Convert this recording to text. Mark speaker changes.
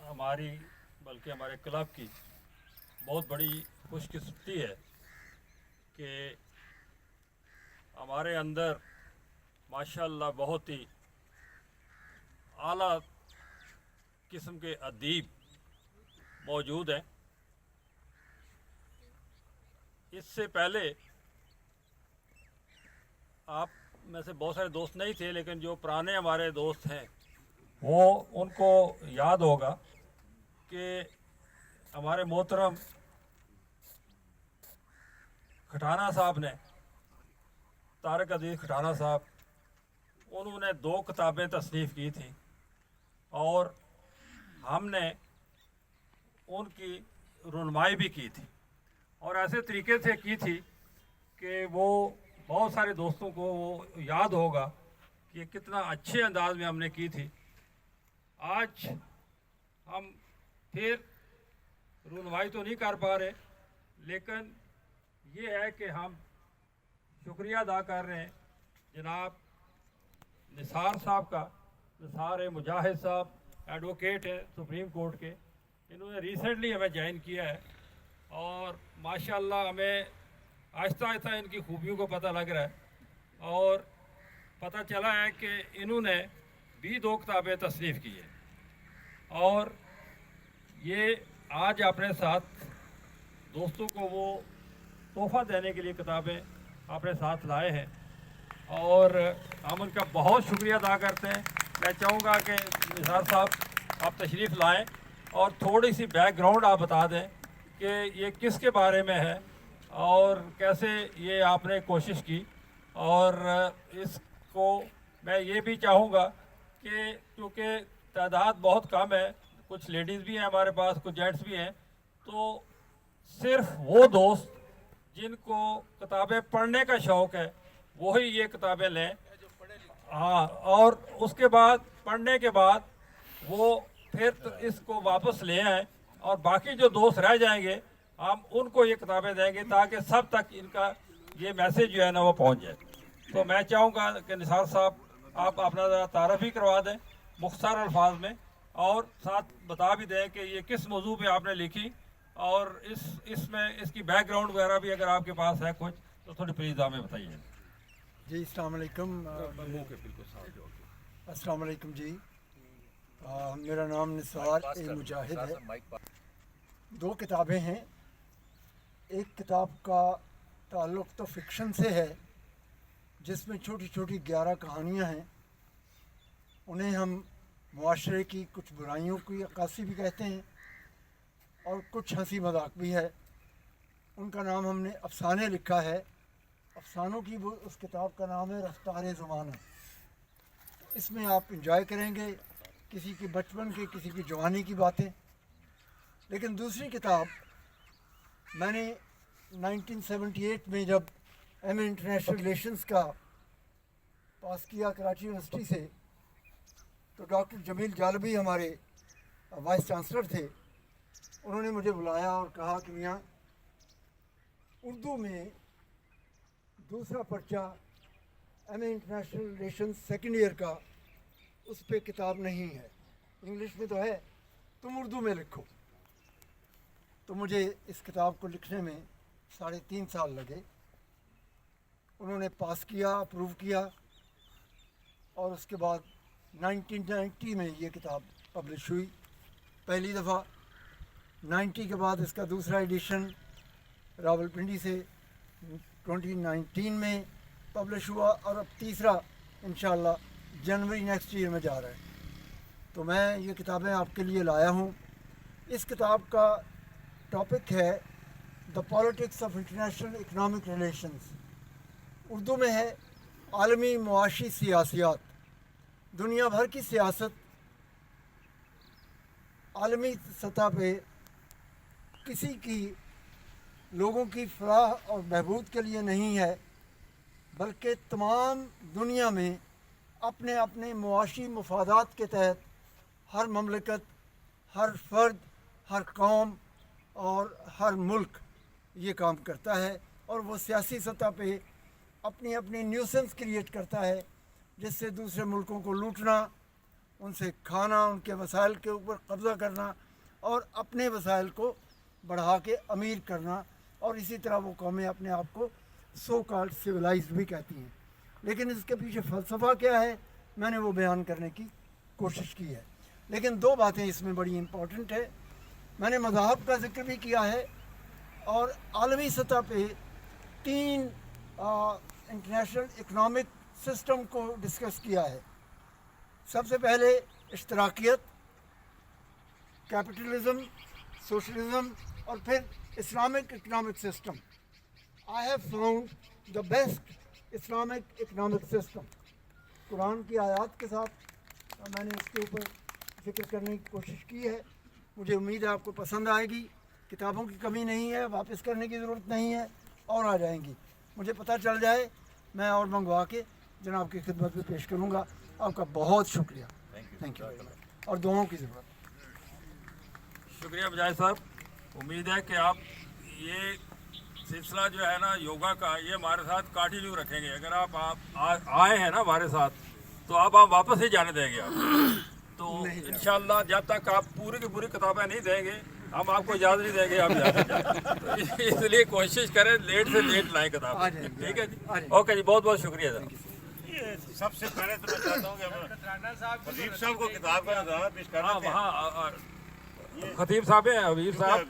Speaker 1: हमारी बल्कि हमारे क्लब की बहुत बड़ी खुशकिस्मती है कि हमारे अंदर माशाल्लाह बहुत ही आला किस्म के अदीब मौजूद हैं। इससे पहले आप में से बहुत सारे दोस्त नहीं थे, लेकिन जो पुराने हमारे दोस्त हैं वो उनको याद होगा कि हमारे मोहतरम खटाना साहब ने, तारक अजीज़ खटाना साहब, उन्होंने 2 किताबें तसनीफ़ की थी और हमने उनकी रुनमाई भी की थी और ऐसे तरीके से की थी कि वो बहुत सारे दोस्तों को वो याद होगा कि कितना अच्छे अंदाज में हमने की थी। आज हम फिर रुनमाई तो नहीं कर पा रहे, लेकिन ये है कि हम शुक्रिया अदा कर रहे हैं जनाब निसार साहब का। निसार मुजाहिद साहब एडवोकेट है सुप्रीम कोर्ट के, इन्होंने रिसेंटली हमें ज्वाइन किया है और माशाल्लाह हमें आहिस्ता आहिस्ता इनकी खूबियों को पता लग रहा है और पता चला है कि इन्होंने भी 2 किताबें तसनीफ़ की है और ये आज अपने साथ दोस्तों को वो तोहफ़ा देने के लिए किताबें अपने साथ लाए हैं और हम उनका बहुत शुक्रिया अदा करते हैं। मैं चाहूँगा कि निसार साहब आप तशरीफ़ लाएं और थोड़ी सी बैकग्राउंड आप बता दें कि ये किसके बारे में है और कैसे ये आपने कोशिश की। और इसको मैं ये भी चाहूँगा कि क्योंकि तादाद बहुत कम है, कुछ लेडीज़ भी हैं हमारे पास, कुछ जेंट्स भी हैं, तो सिर्फ वो दोस्त जिनको किताबें पढ़ने का शौक़ है वही ये किताबें लें। हाँ, और उसके बाद पढ़ने के बाद वो फिर तो इसको वापस ले आएँ और बाकी जो दोस्त रह जाएंगे हम उनको ये किताबें देंगे ताकि सब तक इनका ये मैसेज जो है ना वो पहुंच जाए। तो मैं चाहूँगा कि निसार साहब आप अपना तारफ़ ही करवा दें मुख्तसर अल्फाज में और साथ बता भी दें कि ये किस मौजू पे आपने लिखी और इसमें इसकी बैकग्राउंड वगैरह भी अगर आपके पास है कुछ तो थोड़ी प्लीज़ हमें बताइए।
Speaker 2: जी अस्सलाम वालेकुम। अस्सलाम वालेकुम जी। मेरा नाम निसार मुजाहिद है। 2 किताबें हैं। एक किताब का ताल्लुक़ तो फ़िक्शन से है जिसमें छोटी छोटी 11 कहानियाँ हैं। उन्हें हम मुआशरे की कुछ बुराइयों की अक्कासी भी कहते हैं और कुछ हंसी मजाक भी है। उनका नाम हमने अफ़साने लिखा है। अफ़सानों की वो उस किताब का नाम है रफ्तार ज़माना। इसमें आप इंजॉय करेंगे किसी की बचपन की, किसी की जवानी की बातें। लेकिन दूसरी किताब मैंने 1978 में जब एमए इंटरनेशनल रिलेशंस का पास किया कराची यूनिवर्सिटी से, तो डॉक्टर जमील जालबी हमारे वाइस चांसलर थे। उन्होंने मुझे बुलाया और कहा कि मियाँ उर्दू में दूसरा पर्चा MA international relations second year का, उस पर किताब नहीं है, इंग्लिश में तो है, तुम उर्दू में लिखो। तो मुझे इस किताब को लिखने में 3.5 साल लगे। उन्होंने पास किया, अप्रूव किया और उसके बाद 1990 में ये किताब पब्लिश हुई पहली दफ़ा। 90 के बाद इसका दूसरा एडिशन रावलपिंडी से 2019 में पब्लिश हुआ और अब तीसरा इंशाअल्लाह जनवरी नेक्स्ट ईयर में जा रहा है। तो मैं ये किताबें आपके लिए लाया हूँ। इस किताब का टॉपिक है the politics of international economic relations. Urdu में है आलमी मुआशी सियासियात। दुनिया भर की सियासत आलमी सतह पे किसी की लोगों की फलाह और बहबूद के लिए नहीं है, बल्कि तमाम दुनिया में अपने अपने मुआशी मफादात के तहत हर ममलकत, हर फ़र्द, हर कौम और हर मुल्क ये काम करता है और वो सियासी सतह पे अपनी अपनी न्यूसेंस क्रिएट करता है जिससे दूसरे मुल्कों को लूटना, ان سے کھانا, ان کے وسائل کے اوپر قبضہ کرنا اور اپنے وسائل کو بڑھا کے امیر کرنا, اور اسی طرح وہ قومیں اپنے آپ کو سو کالڈ سویلائزڈ بھی کہتی ہیں. لیکن اس کے پیچھے فلسفہ کیا ہے میں نے وہ بیان کرنے کی کوشش کی ہے. لیکن دو باتیں اس میں بڑی امپورٹنٹ ہے. میں نے مذاہب کا ذکر بھی کیا ہے اور عالمی سطح پہ 3 انٹرنیشنل اکنامک سسٹم کو ڈسکس کیا ہے. سب سے پہلے اشتراکیت, کیپٹلزم, سوشلزم, اور پھر Islamic economic system. I have found the best Islamic economic system. Quran کی آیات کے ساتھ میں نے اس کے اوپر فکر کرنے کی کوشش کی ہے. مجھے امید ہے آپ کو پسند آئے گی. کتابوں کی کمی نہیں ہے, واپس کرنے کی ضرورت نہیں ہے, اور آ جائیں گی. مجھے پتہ چل جائے میں اور منگوا کے جناب کی خدمت میں پیش کروں گا. آپ کا بہت شکریہ. Thank you. اور دعاؤں کی ضرورت.
Speaker 1: شکریہ مجاہد صاحب. امید ہے کہ آپ یہ سلسلہ جو ہے نا یوگا کا, یہ ہمارے ساتھ کنٹینیو رکھیں گے. اگر آپ آئے ہیں نا ہمارے ساتھ تو آپ واپس ہی جانے دیں گے آپ. تو انشاءاللہ جب تک آپ پوری کی پوری کتابیں نہیں دیں گے ہم آپ کو اجازت نہیں دیں گے آپ جانے جائیں. اس لیے کوشش کریں لیٹ سے لیٹ لائیں کتاب. ٹھیک ہے جی, اوکے جی, بہت بہت شکریہ سر.
Speaker 3: سب سے پہلے تو میں چاہتا ہوں کہ خطیب صاحب کو کتاب کا نظارہ پیش کرنا.
Speaker 1: وہاں خطیب صاحب ہیں, حبیب صاحب.